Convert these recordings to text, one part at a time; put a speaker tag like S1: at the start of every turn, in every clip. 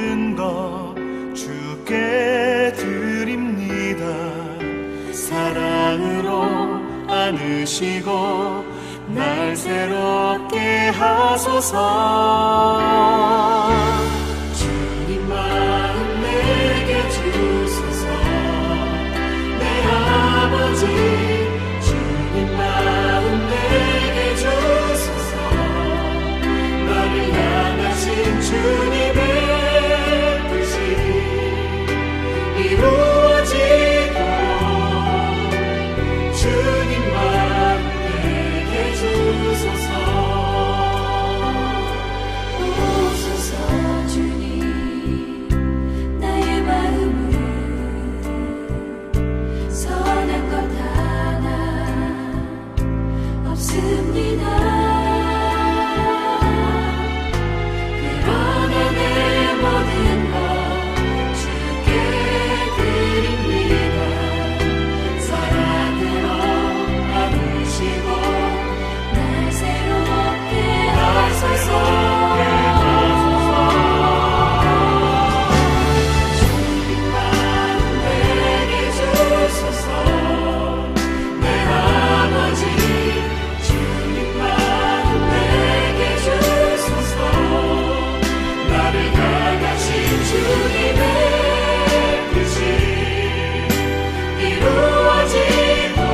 S1: 모든 것 주께 드립니다. 사랑으로 안으시고 날 새롭게 하소서. 주님 마음 내게 주소서. 내 아버지 주님 마음 내게 주소서. 나를 향하신 주님의 뜻이 이루어지도록 주님 마음 내게 주소서.
S2: 오소서 주님 나의 마음을 선한 것 하나 없습니다. 그러나 내 모든 것 주께 드립니다. 사랑으로 안으시고 날 새롭게 하소서. 주님 마음 내게 주소서. 내 아버지 주님 마음 내게 주소서. 나를 향하신 주님의 뜻이 이루어지도록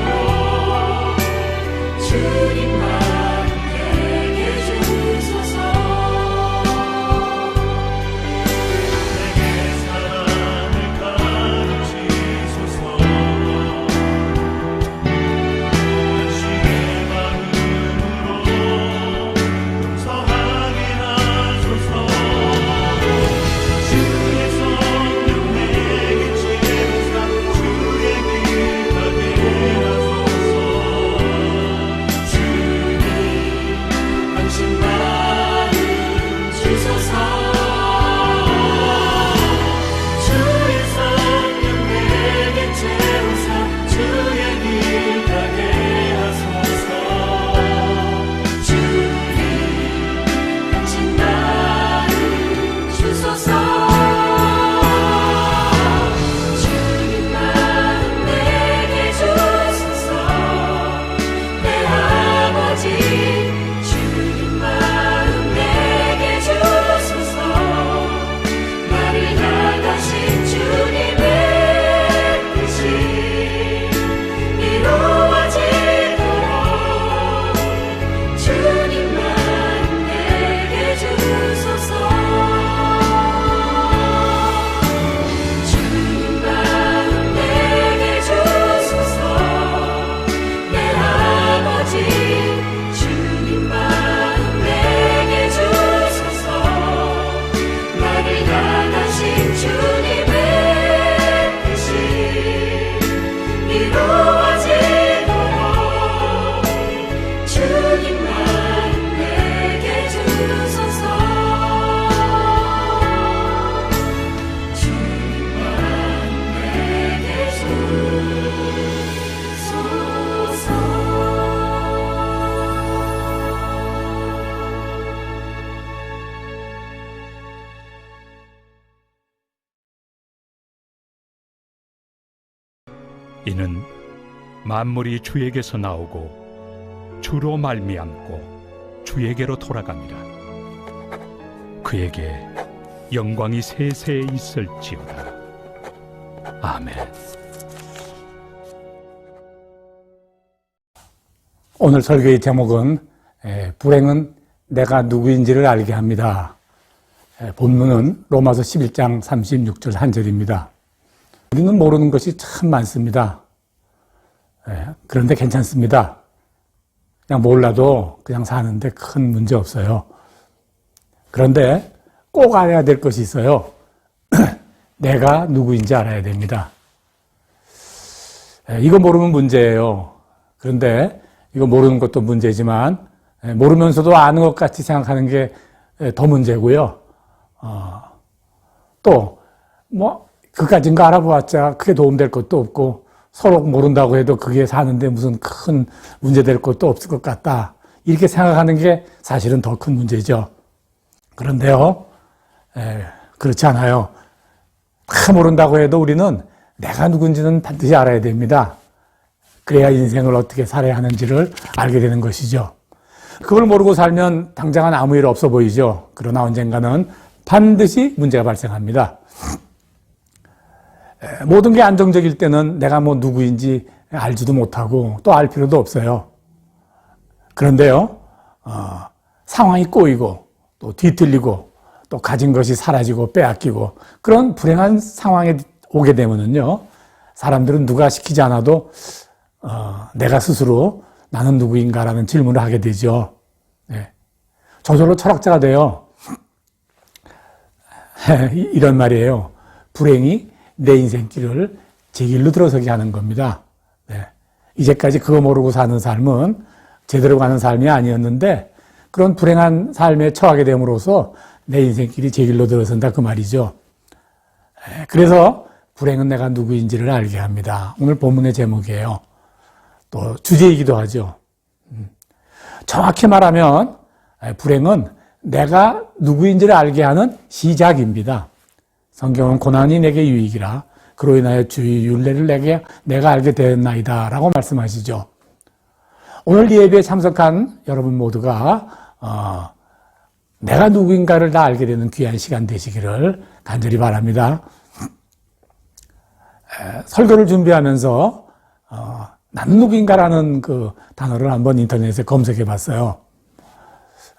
S2: 주님 마음 내게 주소서.
S1: 내게 사랑을 가르치소서. 당신의 마음으로 용서하게 하소서. 주의 성령 내게 채우사 주의 길 가게 하소서. 주님 당신 마음 주소서. 주의 성령 내게 채우사 주의 길 가게 하소서. 주님 당신 마음 주소서.
S2: 주님 마음 내게 주소서. 내 아버지 주님 마음 내게 주소서. 나를 향하신 주님의 뜻이 이루어지도록 주님 마음 내게 주소서. 주님 마음 내게 주소서. 내 아버지 주님 마음 내게 주소서. 나를 향하신 주님의 뜻이 이루어지도록 주님 마음 내게 주소서. 주님 마음 내게 주소서.
S3: 이는 만물이 주에게서 나오고 주로 말미암고 주에게로 돌아갑니다. 그에게 영광이 세세에 있을지어다. 아멘.
S4: 오늘 설교의 제목은 불행은 내가 누구인지를 알게 합니다. 본문은 로마서 11장 36절 한 절입니다. 우리는 모르는 것이 참 많습니다. 그런데 괜찮습니다. 그냥 몰라도 그냥 사는데 큰 문제 없어요. 그런데 꼭 알아야 될 것이 있어요. 내가 누구인지 알아야 됩니다. 이거 모르면 문제예요. 그런데 이거 모르는 것도 문제지만 모르면서도 아는 것 같이 생각하는 게 더 문제고요. 또 그까진 거 알아보았자 크게 도움될 것도 없고 서로 모른다고 해도 그게 사는데 무슨 큰 문제될 것도 없을 것 같다. 이렇게 생각하는 게 사실은 더 큰 문제죠. 그런데요, 그렇지 않아요. 다 모른다고 해도 우리는 내가 누군지는 반드시 알아야 됩니다. 그래야 인생을 어떻게 살아야 하는지를 알게 되는 것이죠. 그걸 모르고 살면 당장은 아무 일 없어 보이죠. 그러나 언젠가는 반드시 문제가 발생합니다. 모든 게 안정적일 때는 내가 뭐 누구인지 알지도 못하고 또 알 필요도 없어요. 그런데요, 상황이 꼬이고 또 뒤틀리고 또 가진 것이 사라지고 빼앗기고 그런 불행한 상황에 오게 되면은요, 사람들은 누가 시키지 않아도 내가 스스로 나는 누구인가라는 질문을 하게 되죠. 네. 저절로 철학자가 돼요. 이런 말이에요. 불행이 내 인생길을 제 길로 들어서게 하는 겁니다. 네. 이제까지 그거 모르고 사는 삶은 제대로 가는 삶이 아니었는데 그런 불행한 삶에 처하게 됨으로써 내 인생길이 제 길로 들어선다 그 말이죠. 그래서 불행은 내가 누구인지를 알게 합니다. 오늘 본문의 제목이에요. 또 주제이기도 하죠. 정확히 말하면 불행은 내가 누구인지를 알게 하는 시작입니다. 성경은 고난이 내게 유익이라 그로 인하여 주의 율례를 내가 알게 되었나이다 라고 말씀하시죠. 오늘 예배에 참석한 여러분 모두가 내가 누구인가를 다 알게 되는 귀한 시간 되시기를 간절히 바랍니다. 설교를 준비하면서 나는 누구인가라는 그 단어를 한번 인터넷에 검색해 봤어요.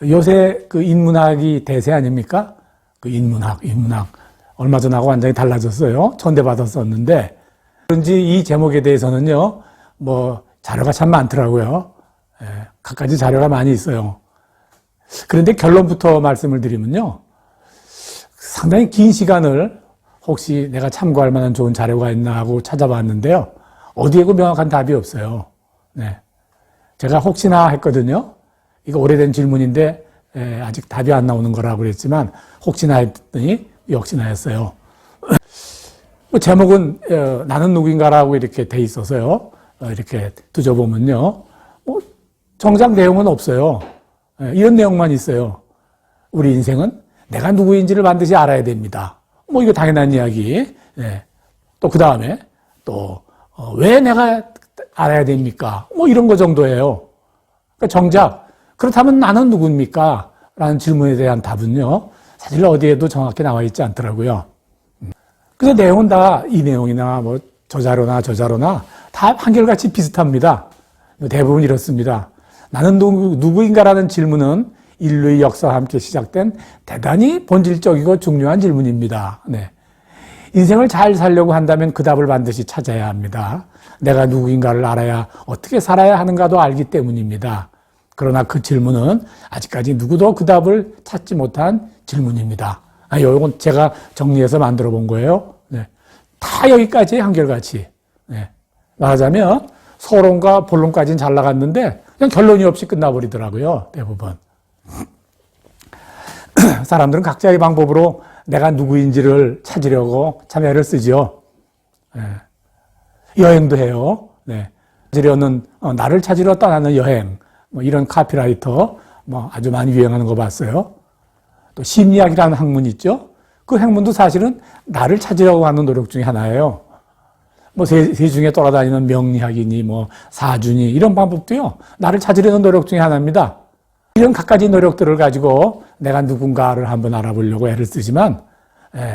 S4: 요새 그 인문학이 대세 아닙니까? 그 인문학. 얼마 전하고 완전히 달라졌어요. 천대받았었는데. 그런지 이 제목에 대해서는요, 뭐, 자료가 참 많더라고요. 갖가지 자료가 많이 있어요. 그런데 결론부터 말씀을 드리면요, 상당히 긴 시간을 혹시 내가 참고할 만한 좋은 자료가 있나 하고 찾아봤는데요. 어디에도 명확한 답이 없어요. 네. 제가 혹시나 했거든요. 이거 오래된 질문인데 아직 답이 안 나오는 거라고 그랬지만 혹시나 했더니 역시나 했어요. 제목은 나는 누구인가라고 이렇게 돼 있어서요. 이렇게 뒤져보면요. 정작 내용은 없어요. 이런 내용만 있어요. 우리 인생은 내가 누구인지를 반드시 알아야 됩니다. 뭐 이거 당연한 이야기. 또 그 다음에 또 왜 내가 알아야 됩니까? 뭐 이런 거 정도예요. 그러니까 정작 그렇다면 나는 누굽니까? 라는 질문에 대한 답은요, 사실 어디에도 정확히 나와 있지 않더라고요. 그래서 내용은 다 이 내용이나 뭐 저 자료나 다 한결같이 비슷합니다. 대부분 이렇습니다. 나는 누구인가라는 질문은 인류의 역사와 함께 시작된 대단히 본질적이고 중요한 질문입니다. 네. 인생을 잘 살려고 한다면 그 답을 반드시 찾아야 합니다. 내가 누구인가를 알아야 어떻게 살아야 하는가도 알기 때문입니다. 그러나 그 질문은 아직까지 누구도 그 답을 찾지 못한 질문입니다. 이건 제가 정리해서 만들어 본 거예요. 네. 다 여기까지 한결같이. 네. 말하자면 서론과 본론까지는 잘 나갔는데 그냥 결론이 없이 끝나버리더라고요. 대부분. 사람들은 각자의 방법으로 내가 누구인지를 찾으려고 참 애를 쓰죠. 네. 여행도 해요. 네. 나를 찾으러 떠나는 여행. 뭐 이런 카피라이터 뭐 아주 많이 유행하는 거 봤어요. 또 심리학이라는 학문 있죠. 그 학문도 사실은 나를 찾으려고 하는 노력 중에 하나예요. 뭐 세중에 돌아다니는 명리학이니 뭐 사주니 이런 방법도요, 나를 찾으려는 노력 중에 하나입니다. 이런 갖가지 노력들을 가지고 내가 누군가를 한번 알아보려고 애를 쓰지만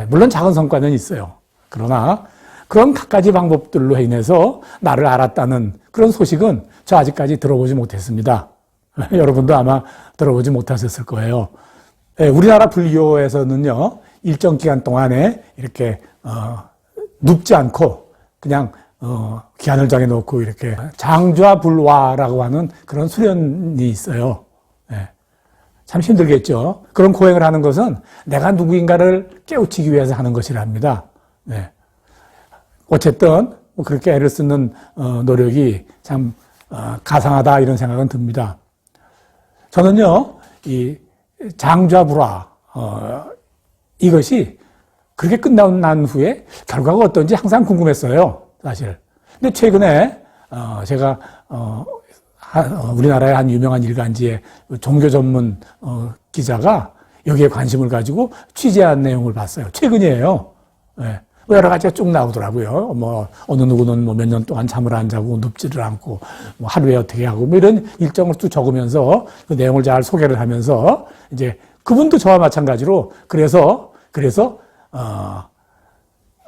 S4: 물론 작은 성과는 있어요. 그러나 그런 갖가지 방법들로 인해서 나를 알았다는 그런 소식은 저 아직까지 들어보지 못했습니다. 여러분도 아마 들어보지 못하셨을 거예요. 우리나라 불교에서는요, 일정 기간 동안에 이렇게 눕지 않고 그냥 기한을 정해놓고 이렇게 장좌불화라고 하는 그런 수련이 있어요. 참 힘들겠죠. 그런 고행을 하는 것은 내가 누구인가를 깨우치기 위해서 하는 것이랍니다. 어쨌든 뭐 그렇게 애를 쓰는 노력이 참 가상하다 이런 생각은 듭니다. 저는요, 이 장좌불화 이것이 그렇게 끝나고 난 후에 결과가 어떤지 항상 궁금했어요, 사실. 근데 최근에 제가 우리나라의 한 유명한 일간지의 종교 전문 기자가 여기에 관심을 가지고 취재한 내용을 봤어요. 최근이에요. 예. 여러 가지가 쭉 나오더라고요. 뭐, 어느 누구는 뭐 몇 년 동안 잠을 안 자고 눕지를 않고, 뭐 하루에 어떻게 하고, 뭐 이런 일정을 쭉 적으면서 그 내용을 잘 소개를 하면서, 이제 그분도 저와 마찬가지로, 그래서,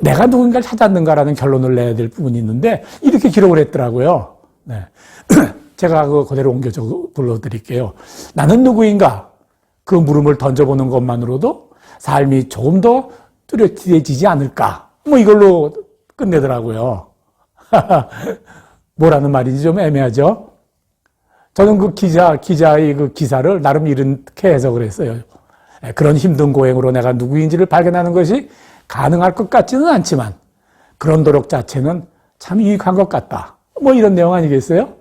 S4: 내가 누군가를 찾았는가라는 결론을 내야 될 부분이 있는데, 이렇게 기록을 했더라고요. 네. 제가 그대로 옮겨 불러드릴게요. 나는 누구인가? 그 물음을 던져보는 것만으로도 삶이 조금 더 뚜렷해지지 않을까? 뭐 이걸로 끝내더라고요. 뭐라는 말인지 좀 애매하죠? 저는 그 기자의 그 기사를 나름 이렇게 해석을 했어요. 그런 힘든 고행으로 내가 누구인지를 발견하는 것이 가능할 것 같지는 않지만 그런 노력 자체는 참 유익한 것 같다. 뭐 이런 내용 아니겠어요?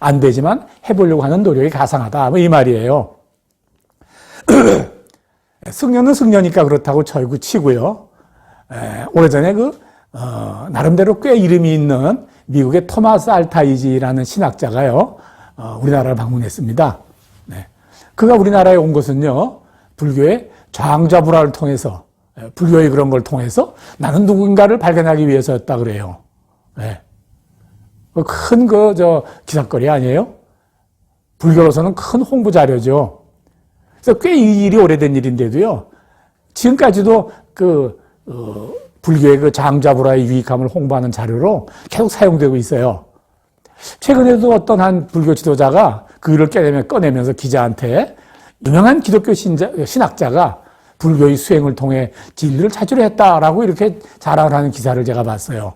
S4: 안 되지만 해보려고 하는 노력이 가상하다. 뭐 이 말이에요. 승려는 승려니까 그렇다고 절구 치고요. 오래전에 나름대로 꽤 이름이 있는 미국의 토마스 알타이지라는 신학자가요, 우리나라를 방문했습니다. 네. 그가 우리나라에 온 것은요, 불교의 좌ang좌불화를 통해서, 불교의 그런 걸 통해서 나는 누군가를 발견하기 위해서였다 그래요. 네. 큰 기사거리 아니에요? 불교로서는 큰 홍보 자료죠. 그래서 꽤 이 일이 오래된 일인데도요, 지금까지도 불교의 좌ang좌불화의 유익함을 홍보하는 자료로 계속 사용되고 있어요. 최근에도 어떤 한 불교 지도자가 그 일을 꺼내면서 기자한테 유명한 기독교 신학자가 불교의 수행을 통해 진리를 찾으려 했다라고 이렇게 자랑을 하는 기사를 제가 봤어요.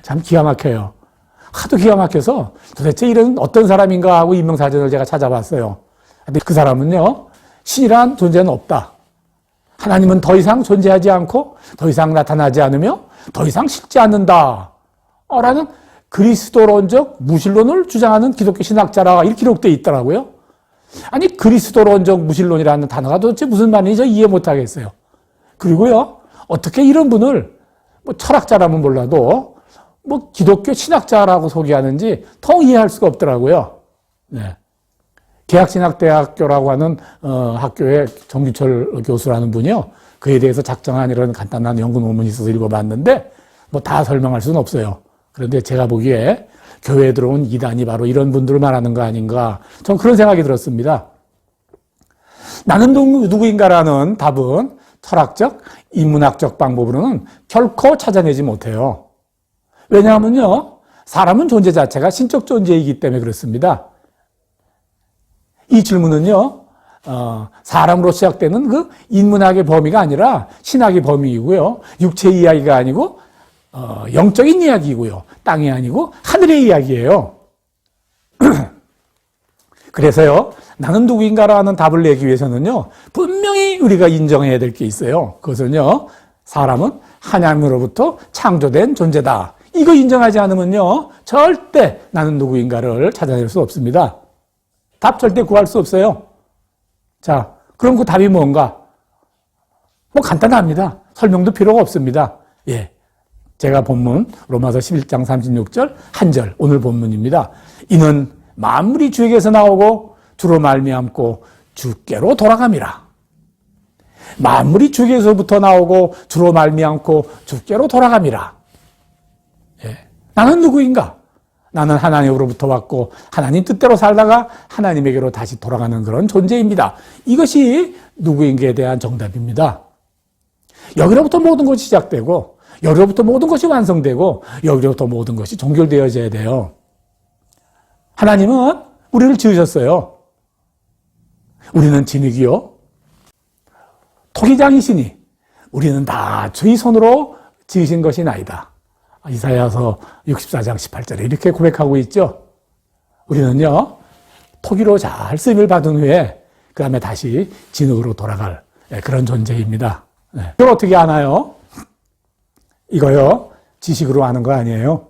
S4: 참 기가 막혀요. 하도 기가 막혀서 도대체 이런 어떤 사람인가 하고 인명사전을 제가 찾아봤어요. 근데 그 사람은요, 신이란 존재는 없다. 하나님은 더 이상 존재하지 않고 더 이상 나타나지 않으며 더 이상 실지 않는다. 라는 그리스도론적 무신론을 주장하는 기독교 신학자라 이렇게 기록되어 있더라고요. 아니, 그리스도론적 무신론이라는 단어가 도대체 무슨 말인지 이해 못 하겠어요. 그리고요, 어떻게 이런 분을 뭐 철학자라면 몰라도 뭐 기독교 신학자라고 소개하는지 통 이해할 수가 없더라고요. 네. 계약신학대학교라고 하는 학교의 정규철 교수라는 분이요, 그에 대해서 작성한 이런 간단한 연구 논문이 있어서 읽어봤는데 뭐 다 설명할 수는 없어요. 그런데 제가 보기에 교회에 들어온 이단이 바로 이런 분들을 말하는 거 아닌가, 전 그런 생각이 들었습니다. 나는 누구인가라는 답은 철학적, 인문학적 방법으로는 결코 찾아내지 못해요. 왜냐하면요, 사람은 존재 자체가 신적 존재이기 때문에 그렇습니다. 이 질문은요, 사람으로 시작되는 그 인문학의 범위가 아니라 신학의 범위이고요, 육체의 이야기가 아니고 영적인 이야기이고요, 땅이 아니고 하늘의 이야기예요. 그래서요, 나는 누구인가라는 답을 내기 위해서는요, 분명히 우리가 인정해야 될 게 있어요. 그것은요, 사람은 하나님으로부터 창조된 존재다. 이거 인정하지 않으면요, 절대 나는 누구인가를 찾아낼 수 없습니다. 답 절대 구할 수 없어요. 자, 그럼 그 답이 뭔가? 뭐 간단합니다. 설명도 필요가 없습니다. 예. 제가 본문 로마서 11장 36절 한 절, 오늘 본문입니다. 이는 만물이 주에게서 나오고 주로 말미암고 주께로 돌아감이라. 만물이 주에게서부터 나오고 주로 말미암고 주께로 돌아감이라. 예. 나는 누구인가? 나는 하나님으로부터 왔고 하나님 뜻대로 살다가 하나님에게로 다시 돌아가는 그런 존재입니다. 이것이 누구인가에 대한 정답입니다. 여기로부터 모든 것이 시작되고 여기로부터 모든 것이 완성되고 여기로부터 모든 것이 종결되어져야 돼요. 하나님은 우리를 지으셨어요. 우리는 진흙이요, 토기장이시니 우리는 다 주의 손으로 지으신 것이 나이다. 이사야서 64장 18절에 이렇게 고백하고 있죠. 우리는요, 토기로 잘 쓰임을 받은 후에 그 다음에 다시 진흙으로 돌아갈 그런 존재입니다. 이걸 어떻게 아나요? 이거요, 지식으로 아는 거 아니에요.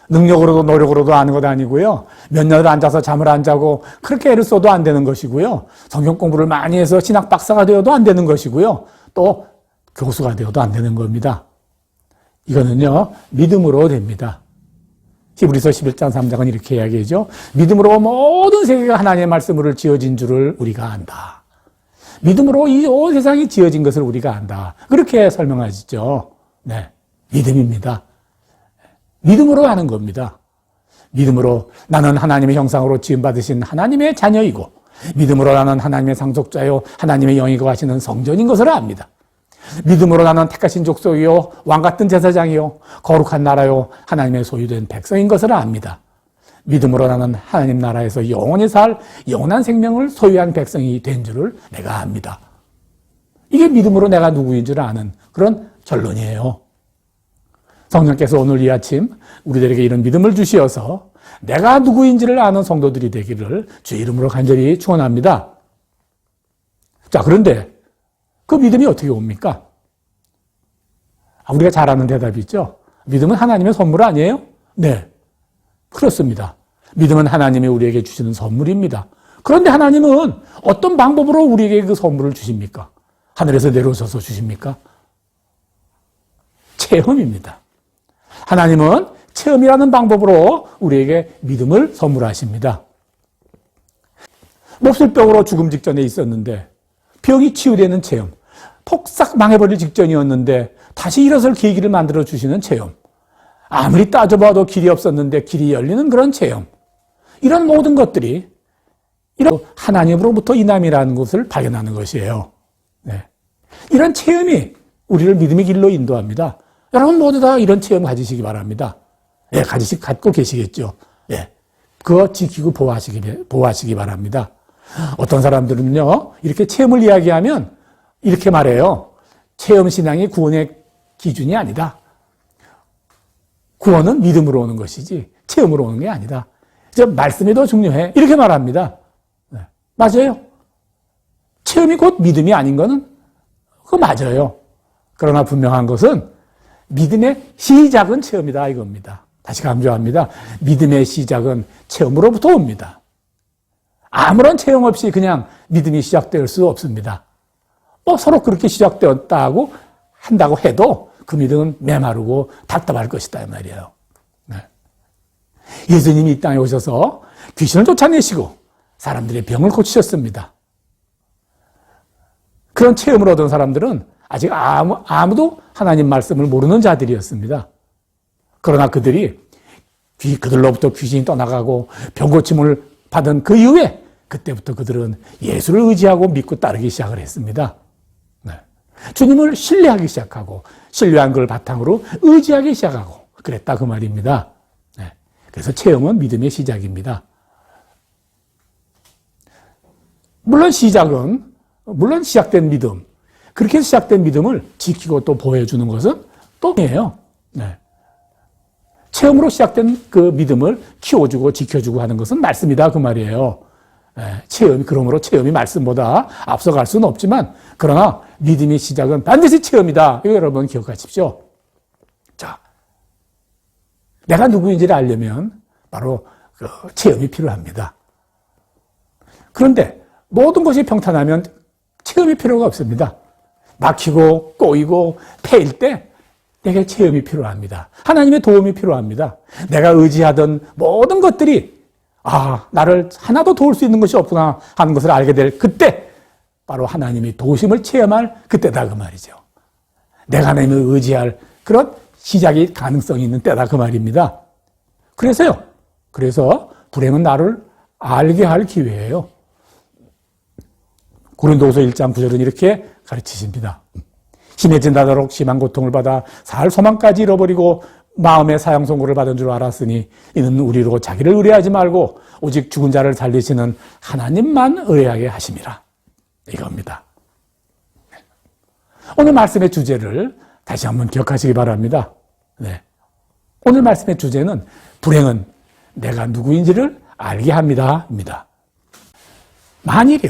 S4: 능력으로도 노력으로도 아는 것 아니고요. 몇 년을 앉아서 잠을 안 자고 그렇게 애를 써도 안 되는 것이고요. 성경 공부를 많이 해서 신학 박사가 되어도 안 되는 것이고요. 또 교수가 되어도 안 되는 겁니다. 이거는요, 믿음으로 됩니다. 히브리서 11장 3장은 이렇게 이야기하죠. 믿음으로 모든 세계가 하나님의 말씀으로 지어진 줄을 우리가 안다. 믿음으로 이 온 세상이 지어진 것을 우리가 안다. 그렇게 설명하시죠. 네, 믿음입니다. 믿음으로 하는 겁니다. 믿음으로 나는 하나님의 형상으로 지음받으신 하나님의 자녀이고 믿음으로 나는 하나님의 상속자요 하나님의 영이고 하시는 성전인 것을 압니다. 믿음으로 나는 택하신 족속이요 왕같은 제사장이요 거룩한 나라요 하나님의 소유된 백성인 것을 압니다. 믿음으로 나는 하나님 나라에서 영원히 살 영원한 생명을 소유한 백성이 된 줄을 내가 압니다. 이게 믿음으로 내가 누구인 줄 아는 그런 결론이에요. 성령께서 오늘 이 아침 우리들에게 이런 믿음을 주시어서 내가 누구인지를 아는 성도들이 되기를 주의 이름으로 간절히 축원합니다. 자, 그런데 그 믿음이 어떻게 옵니까? 우리가 잘 아는 대답이 있죠. 믿음은 하나님의 선물 아니에요? 네, 그렇습니다. 믿음은 하나님이 우리에게 주시는 선물입니다. 그런데 하나님은 어떤 방법으로 우리에게 그 선물을 주십니까? 하늘에서 내려오셔서 주십니까? 체험입니다. 하나님은 체험이라는 방법으로 우리에게 믿음을 선물하십니다. 몹쓸 병으로 죽음 직전에 있었는데 병이 치유되는 체험, 폭삭 망해버릴 직전이었는데 다시 일어설 계기를 만들어 주시는 체험, 아무리 따져봐도 길이 없었는데 길이 열리는 그런 체험, 이런 모든 것들이 이런 하나님으로부터 인함이라는 것을 발견하는 것이에요. 네. 이런 체험이 우리를 믿음의 길로 인도합니다. 여러분 모두 다 이런 체험 가지시기 바랍니다. 예, 갖고 계시겠죠. 예. 그거 지키고 보호하시기 바랍니다. 어떤 사람들은요, 이렇게 체험을 이야기하면 이렇게 말해요. 체험신앙이 구원의 기준이 아니다. 구원은 믿음으로 오는 것이지, 체험으로 오는 게 아니다. 저 말씀이 더 중요해. 이렇게 말합니다. 네. 맞아요. 체험이 곧 믿음이 아닌 거는 그거 맞아요. 그러나 분명한 것은 믿음의 시작은 체험이다 이겁니다. 다시 강조합니다. 믿음의 시작은 체험으로부터 옵니다. 아무런 체험 없이 그냥 믿음이 시작될 수 없습니다. 서로 그렇게 시작되었다고 한다고 해도 그 믿음은 메마르고 답답할 것이다 이 말이에요. 네. 예수님이 이 땅에 오셔서 귀신을 쫓아내시고 사람들의 병을 고치셨습니다. 그런 체험을 얻은 사람들은 아직 아무도 하나님 말씀을 모르는 자들이었습니다. 그러나 그들로부터 귀신이 떠나가고 병고침을 받은 그 이후에 그때부터 그들은 예수를 의지하고 믿고 따르기 시작을 했습니다. 네. 주님을 신뢰하기 시작하고 신뢰한 걸 바탕으로 의지하기 시작하고 그랬다 그 말입니다. 네. 그래서 체험은 믿음의 시작입니다. 물론 시작된 믿음, 그렇게 해서 시작된 믿음을 지키고 또 보호해주는 것은 또 아니에요. 네. 체험으로 시작된 그 믿음을 키워주고 지켜주고 하는 것은 말씀이다 그 말이에요. 네. 그러므로 체험이 말씀보다 앞서갈 수는 없지만 그러나 믿음의 시작은 반드시 체험이다. 이거 여러분 기억하십시오. 자, 내가 누구인지를 알려면 바로 그 체험이 필요합니다. 그런데 모든 것이 평탄하면 체험이 필요가 없습니다. 막히고 꼬이고 패일 때 내게 체험이 필요합니다. 하나님의 도움이 필요합니다. 내가 의지하던 모든 것들이 나를 하나도 도울 수 있는 것이 없구나 하는 것을 알게 될 그때 바로 하나님의 도우심을 체험할 그때다 그 말이죠. 내가 하나님을 의지할 그런 시작이 가능성이 있는 때다 그 말입니다. 그래서 불행은 나를 알게 할 기회예요. 고린도후서 1장 9절은 이렇게 가르치십니다. 심해진다도록 심한 고통을 받아 살 소망까지 잃어버리고 마음의 사형 선고를 받은 줄 알았으니 이는 우리로 자기를 의뢰하지 말고 오직 죽은 자를 살리시는 하나님만 의뢰하게 하심이라. 이겁니다. 오늘 말씀의 주제를 다시 한번 기억하시기 바랍니다. 네. 오늘 말씀의 주제는 불행은 내가 누구인지를 알게 합니다. 만일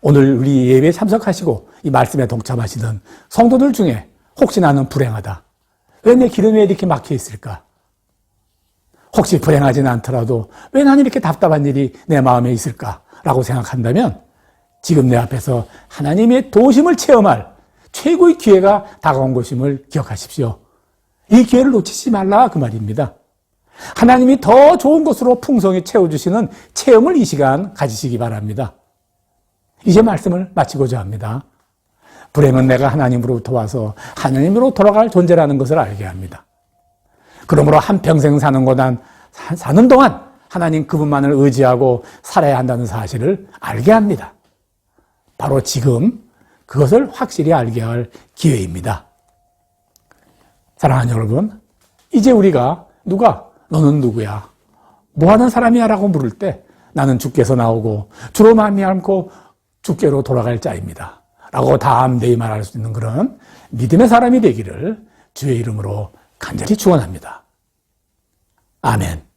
S4: 오늘 우리 예배에 참석하시고 이 말씀에 동참하시던 성도들 중에 혹시 나는 불행하다. 왜 내 길은 왜 이렇게 막혀 있을까? 혹시 불행하지는 않더라도 왜 나는 이렇게 답답한 일이 내 마음에 있을까라고 생각한다면 지금 내 앞에서 하나님의 도우심을 체험할 최고의 기회가 다가온 것임을 기억하십시오. 이 기회를 놓치지 말라 그 말입니다. 하나님이 더 좋은 것으로 풍성히 채워주시는 체험을 이 시간 가지시기 바랍니다. 이제 말씀을 마치고자 합니다. 불행은 내가 하나님으로부터 와서 하나님으로 돌아갈 존재라는 것을 알게 합니다. 그러므로 한평생 사는 동안 하나님 그분만을 의지하고 살아야 한다는 사실을 알게 합니다. 바로 지금 그것을 확실히 알게 할 기회입니다. 사랑하는 여러분, 이제 우리가 너는 누구야? 뭐하는 사람이야? 라고 물을 때 나는 주께서 나오고 주로 말미암고 주께로 돌아갈 자입니다. 라고 담대히 말할 수 있는 그런 믿음의 사람이 되기를 주의 이름으로 간절히 축원합니다. 아멘.